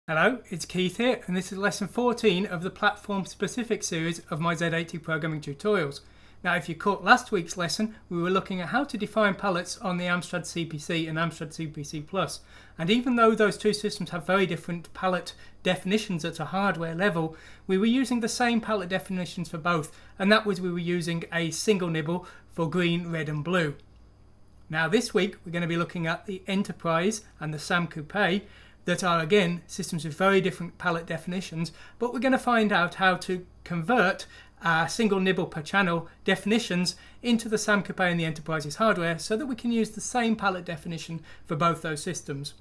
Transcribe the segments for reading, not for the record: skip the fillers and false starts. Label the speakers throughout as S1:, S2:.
S1: Hello, it's Keith here, and this is lesson 14 of the platform-specific series of my Z80 programming tutorials. Now, if you caught last week's lesson, we were looking at how to define palettes on the Amstrad CPC and Amstrad CPC Plus. And even though those two systems have very different palette definitions at a hardware level, we were using the same palette definitions for both, and that was we were using a single nibble for green, red and blue. Now this week we're going to be looking at the Enterprise and the Sam Coupe, that are again systems with very different palette definitions, but we're going to find out how to convert single nibble per channel definitions into the Sam Coupe and the Enterprise's hardware so that we can use the same palette definition for both those systems.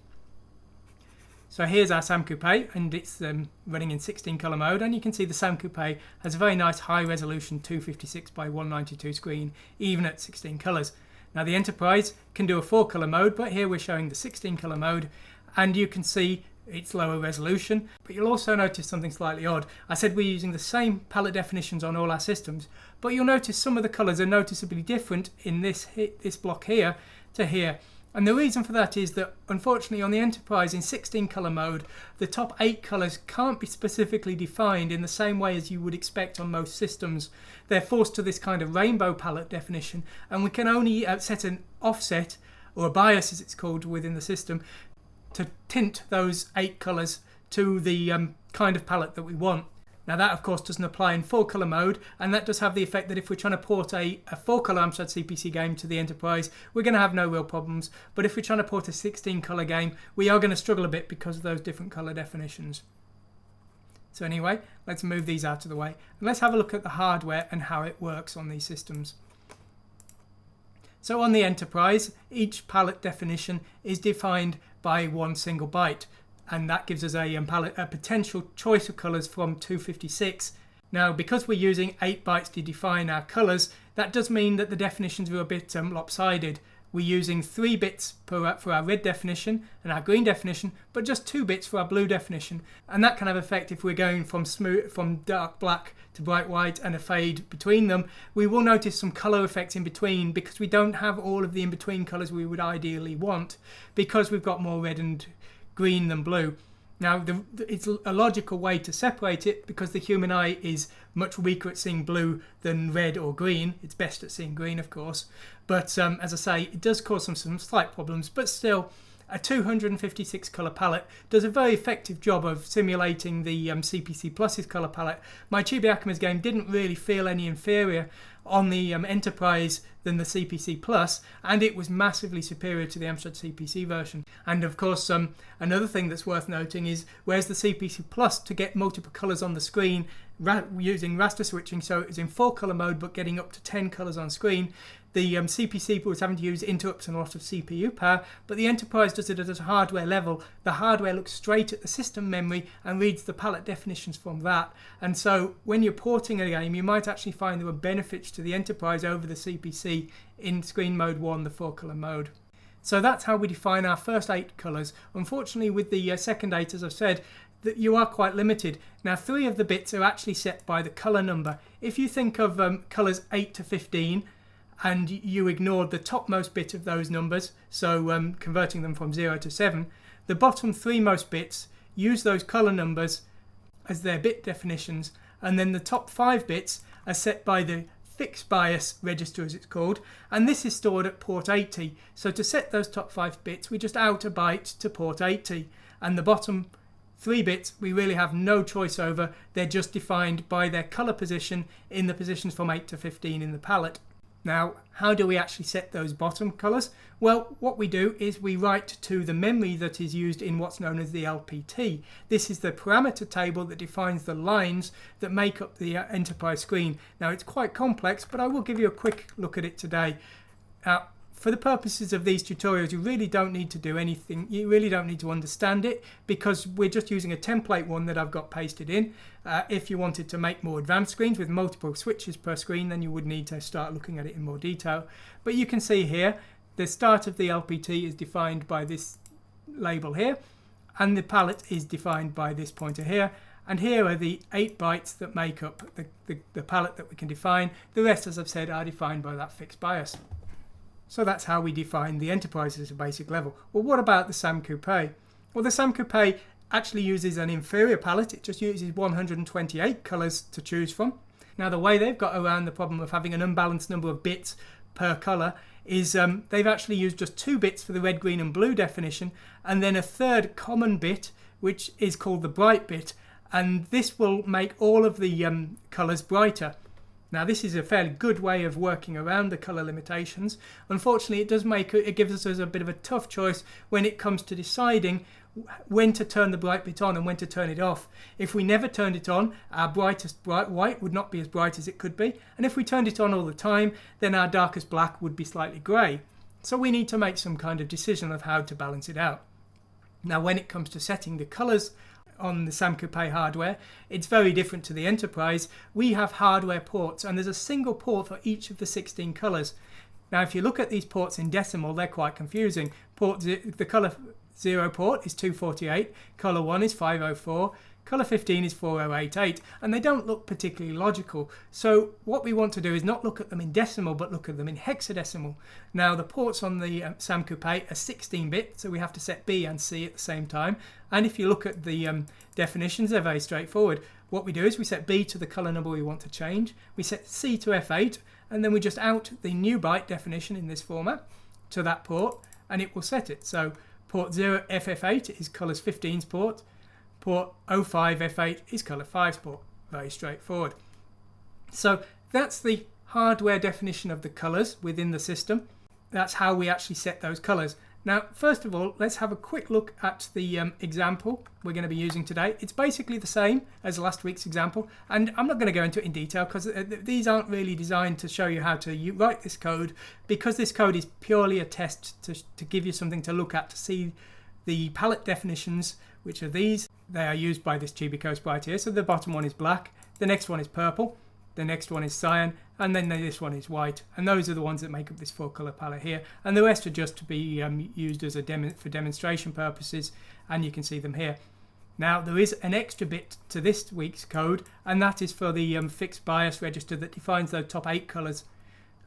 S1: So here's our Sam Coupe, and it's running in 16 colour mode, and you can see the Sam Coupe has a very nice high resolution 256 by 192 screen, even at 16 colours. Now the Enterprise can do a 4 colour mode, but here we're showing the 16 colour mode, and you can see it's lower resolution, but you'll also notice something slightly odd. I said we're using the same palette definitions on all our systems, but you'll notice some of the colours are noticeably different in this block here to here. And the reason for that is that unfortunately on the Enterprise in 16 colour mode, the top 8 colours can't be specifically defined in the same way as you would expect on most systems. They're forced to this kind of rainbow palette definition, and we can only set an offset, or a bias as it's called within the system, to tint those 8 colours to the kind of palette that we want. Now that of course doesn't apply in 4 colour mode, and that does have the effect that if we're trying to port a 4 colour Amstrad CPC game to the Enterprise, we're going to have no real problems, but if we're trying to port a 16 colour game, we are going to struggle a bit because of those different colour definitions. So anyway, let's move these out of the way, and let's have a look at the hardware and how it works on these systems. So on the Enterprise, each palette definition is defined by one single byte, and that gives us a potential choice of colours from 256. Now because we're using 8 bytes to define our colours, that does mean that the definitions are a bit lopsided. We're using 3 bits for our red definition and our green definition, but just 2 bits for our blue definition, and that can have effect if we're going from dark black to bright white and a fade between them. We will notice some colour effects in between because we don't have all of the in-between colours we would ideally want, because we've got more red and green than blue. Now it's a logical way to separate it because the human eye is much weaker at seeing blue than red or green. It's best at seeing green, of course, but as I say, it does cause some slight problems, but still a 256 colour palette does a very effective job of simulating the CPC Plus's colour palette. My Chibi Akima's game didn't really feel any inferior on the Enterprise than the CPC Plus, and it was massively superior to the Amstrad CPC version. And of course another thing that's worth noting is whereas the CPC Plus, to get multiple colours on the screen using raster switching, so it was in 4 colour mode but getting up to 10 colours on screen, the CPC was having to use interrupts and a lot of CPU power, but the Enterprise does it at a hardware level. The hardware looks straight at the system memory and reads the palette definitions from that. And so when you're porting a game, you might actually find there were benefits to the Enterprise over the CPC in screen mode 1, the 4 colour mode. So that's how we define our first 8 colours. Unfortunately with the second 8, as I've said, that you are quite limited. Now 3 of the bits are actually set by the colour number. If you think of colours 8 to 15, and you ignored the topmost bit of those numbers, so converting them from 0 to 7, the bottom 3 most bits use those colour numbers as their bit definitions, and then the top 5 bits are set by the fixed bias register, as it's called, and this is stored at port 80. So to set those top 5 bits, we just out a byte to port 80, and the bottom 3 bits we really have no choice over. They're just defined by their colour position in the positions from 8 to 15 in the palette. Now, how do we actually set those bottom colours? Well, what we do is we write to the memory that is used in what's known as the LPT. This is the parameter table that defines the lines that make up the Enterprise screen. Now, it's quite complex, but I will give you a quick look at it today. For the purposes of these tutorials, you really don't need to do anything. You really don't need to understand it because we're just using a template one that I've got pasted in. If you wanted to make more advanced screens with multiple switches per screen, then you would need to start looking at it in more detail. But you can see here, the start of the LPT is defined by this label here, and the palette is defined by this pointer here. And here are the 8 bytes that make up the palette that we can define. The rest, as I've said, are defined by that fixed bias. So that's how we define the Enterprise at a basic level. Well, what about the Sam Coupe? Well, the Sam Coupe actually uses an inferior palette. It just uses 128 colours to choose from. Now the way they've got around the problem of having an unbalanced number of bits per colour is they've actually used just 2 bits for the red, green and blue definition, and then a third common bit which is called the bright bit, and this will make all of the colours brighter. Now this is a fairly good way of working around the colour limitations. Unfortunately it gives us a bit of a tough choice when it comes to deciding when to turn the bright bit on and when to turn it off. If we never turned it on, our brightest white would not be as bright as it could be, and if we turned it on all the time, then our darkest black would be slightly grey. So we need to make some kind of decision of how to balance it out. Now when it comes to setting the colours on the Sam Coupe hardware, it's very different to the Enterprise. We have hardware ports and there's a single port for each of the 16 colours. Now if you look at these ports in decimal, they're quite confusing. The colour 0 port is 248, colour 1 is 504, colour 15 is 4088, and they don't look particularly logical. So what we want to do is not look at them in decimal but look at them in hexadecimal. Now the ports on the Sam Coupe are 16-bit, so we have to set B and C at the same time, and if you look at the definitions, they're very straightforward. What we do is we set B to the colour number we want to change, we set C to F8, and then we just out the new byte definition in this format to that port and it will set it. So port 0 FF8 is colours 15's port. Port 05 F8 is colour 5's port. Very straightforward. So that's the hardware definition of the colours within the system. That's how we actually set those colours. Now, first of all, let's have a quick look at the example we're going to be using today. It's basically the same as last week's example, and I'm not going to go into it in detail because these aren't really designed to show you how to write this code, because this code is purely a test to give you something to look at to see the palette definitions, which are these. They are used by this Chibico sprite here. So the bottom one is black, the next one is purple, the next one is cyan, and then this one is white. And those are the ones that make up this 4-colour palette here. And the rest are just to be used as for demonstration purposes, and you can see them here. Now there is an extra bit to this week's code, and that is for the fixed bias register that defines those top 8 colours.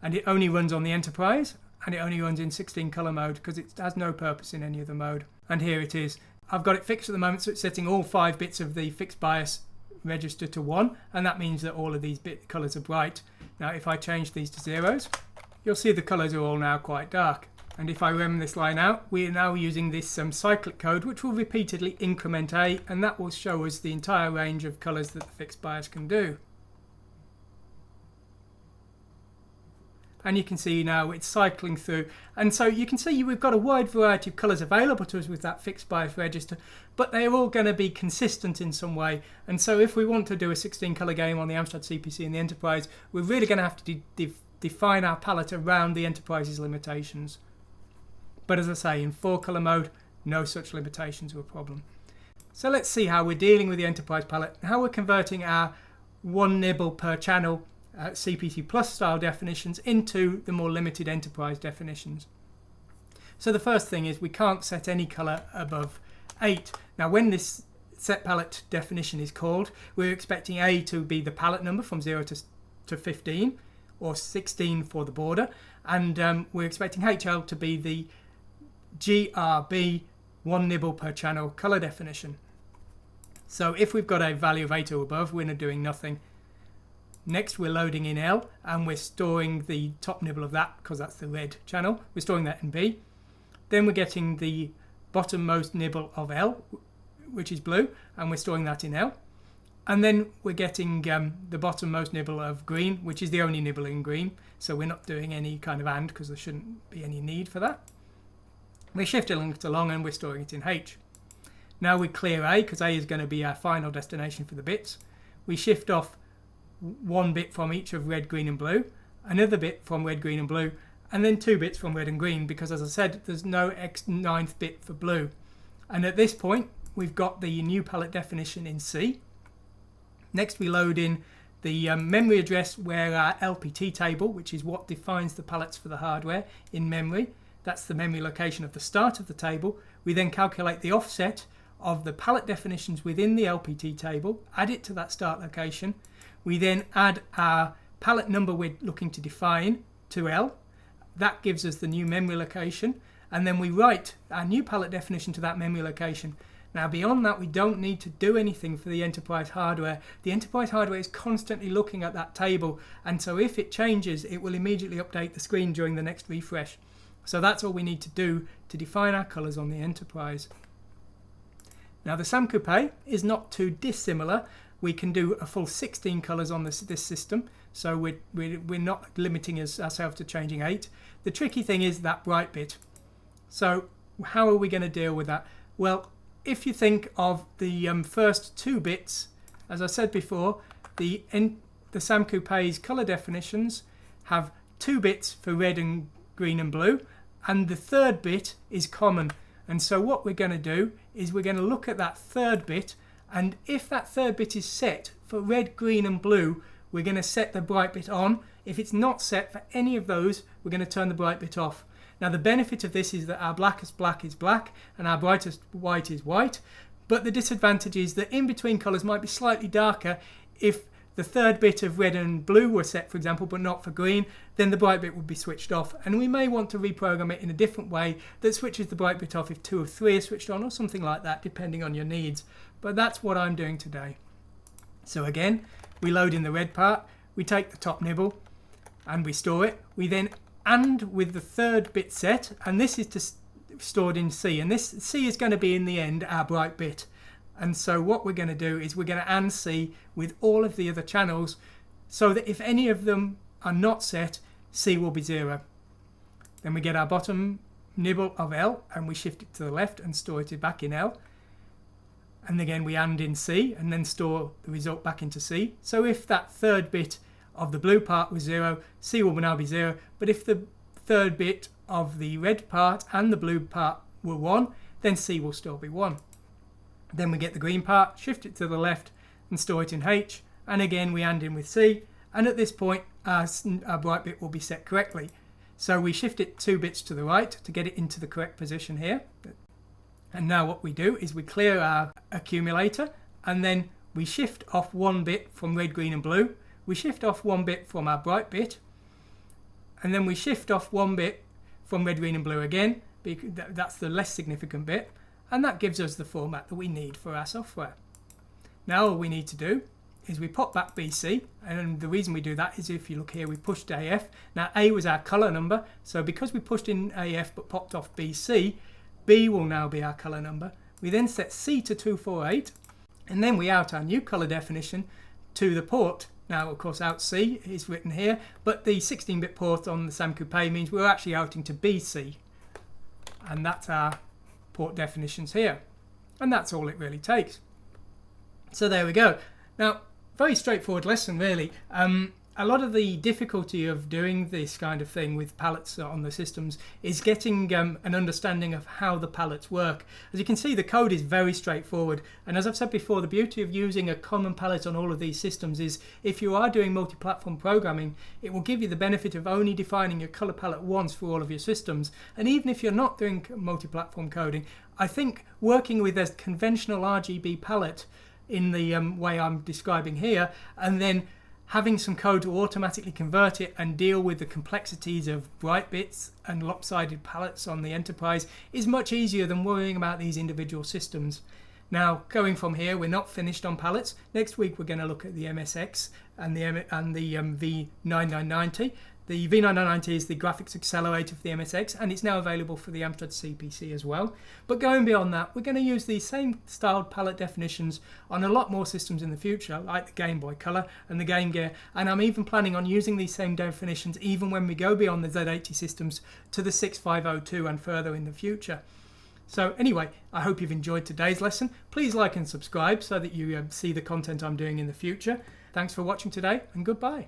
S1: And it only runs on the Enterprise, and it only runs in 16-colour mode because it has no purpose in any other mode. And here it is. I've got it fixed at the moment, so it's setting all 5 bits of the fixed bias register to 1, and that means that all of these bit colours are bright. Now if I change these to zeros, you'll see the colours are all now quite dark. And if I rem this line out, we are now using this cyclic code which will repeatedly increment A, and that will show us the entire range of colours that the fixed bias can do. And you can see now it's cycling through, and so you can see we've got a wide variety of colours available to us with that fixed bias register, but they're all going to be consistent in some way. And so if we want to do a 16-colour game on the Amstrad CPC and the Enterprise, we're really going to have to define our palette around the Enterprise's limitations. But as I say, in 4-colour mode, no such limitations are a problem. So let's see how we're dealing with the Enterprise palette and how we're converting our 1 nibble per channel CPC Plus style definitions into the more limited Enterprise definitions. So the first thing is we can't set any colour above 8. Now when this set palette definition is called, we're expecting A to be the palette number from 0 to 15, or 16 for the border, and we're expecting HL to be the GRB 1 nibble per channel colour definition. So if we've got a value of 8 or above, we're not doing nothing. Next we're loading in L, and we're storing the top nibble of that because that's the red channel. We're storing that in B. Then we're getting the bottommost nibble of L, which is blue, and we're storing that in L. And then we're getting the bottommost nibble of green, which is the only nibble in green. So we're not doing any kind of AND because there shouldn't be any need for that. We're shifting it along and we're storing it in H. Now we clear A because A is going to be our final destination for the bits. We shift off 1 bit from each of red, green and blue, another bit from red, green and blue, and then 2 bits from red and green, because as I said, there's no X9th bit for blue. And at this point we've got the new palette definition in C. Next we load in the memory address where our LPT table, which is what defines the palettes for the hardware, in memory. That's the memory location of the start of the table. We then calculate the offset of the palette definitions within the LPT table, add it to that start location. We then add our palette number we're looking to define to L. That gives us the new memory location, and then we write our new palette definition to that memory location. Now beyond that, we don't need to do anything for the Enterprise hardware. The Enterprise hardware is constantly looking at that table, and so if it changes, it will immediately update the screen during the next refresh. So that's all we need to do to define our colours on the Enterprise. Now the Sam Coupe is not too dissimilar. We can do a full 16 colours on this system, so we're not limiting ourselves to changing 8. The tricky thing is that bright bit. So how are we going to deal with that? Well, if you think of the first 2 bits, as I said before, the Sam Coupe's colour definitions have 2 bits for red and green and blue, and the 3rd bit is common. And so what we're going to do is we're going to look at that 3rd bit, and if that 3rd bit is set for red, green and blue, we're going to set the bright bit on. If it's not set for any of those, we're going to turn the bright bit off. Now the benefit of this is that our blackest black is black and our brightest white is white, but the disadvantage is that in between colours might be slightly darker. If the 3rd bit of red and blue were set, for example, but not for green, then the bright bit would be switched off, and we may want to reprogram it in a different way that switches the bright bit off if 2 of 3 are switched on, or something like that, depending on your needs. But that's what I'm doing today. So again, we load in the red part, we take the top nibble and we store it. We then AND with the 3rd bit set, and this is stored in C, and this C is going to be in the end our bright bit. And so what we're going to do is we're going to AND C with all of the other channels, so that if any of them are not set, C will be 0. Then we get our bottom nibble of L and we shift it to the left and store it back in L. And again we AND in C and then store the result back into C. So if that 3rd bit of the blue part was 0, C will now be 0. But if the 3rd bit of the red part and the blue part were 1, then C will still be 1. Then we get the green part, shift it to the left and store it in H. And again we AND in with C. And at this point our bright bit will be set correctly. So we shift it 2 bits to the right to get it into the correct position here. And now what we do is we clear our accumulator, and then we shift off 1 bit from red, green and blue. We shift off 1 bit from our bright bit, and then we shift off 1 bit from red, green and blue again, because that's the less significant bit, and that gives us the format that we need for our software. Now all we need to do is we pop back BC, and the reason we do that is if you look here we pushed AF. Now A was our colour number, so because we pushed in AF but popped off BC, B will now be our colour number. We then set C to 248, and then we out our new colour definition to the port. Now of course out C is written here, but the 16-bit port on the Sam Coupe means we're actually outing to BC, and that's our port definitions here, and that's all it really takes. So there we go. Now very straightforward lesson really. A lot of the difficulty of doing this kind of thing with palettes on the systems is getting an understanding of how the palettes work. As you can see, the code is very straightforward, and as I've said before, the beauty of using a common palette on all of these systems is if you are doing multi-platform programming, it will give you the benefit of only defining your color palette once for all of your systems. And even if you're not doing multi-platform coding, I think working with a conventional RGB palette in the way I'm describing here, and then having some code to automatically convert it and deal with the complexities of bright bits and lopsided palettes on the Enterprise is much easier than worrying about these individual systems. Now, going from here, we're not finished on palettes. Next week we're going to look at the MSX and the V9990. The V9990 is the graphics accelerator for the MSX, and it's now available for the Amstrad CPC as well. But going beyond that, we're going to use these same styled palette definitions on a lot more systems in the future, like the Game Boy Color and the Game Gear, and I'm even planning on using these same definitions even when we go beyond the Z80 systems to the 6502 and further in the future. So anyway, I hope you've enjoyed today's lesson. Please like and subscribe so that you see the content I'm doing in the future. Thanks for watching today, and goodbye.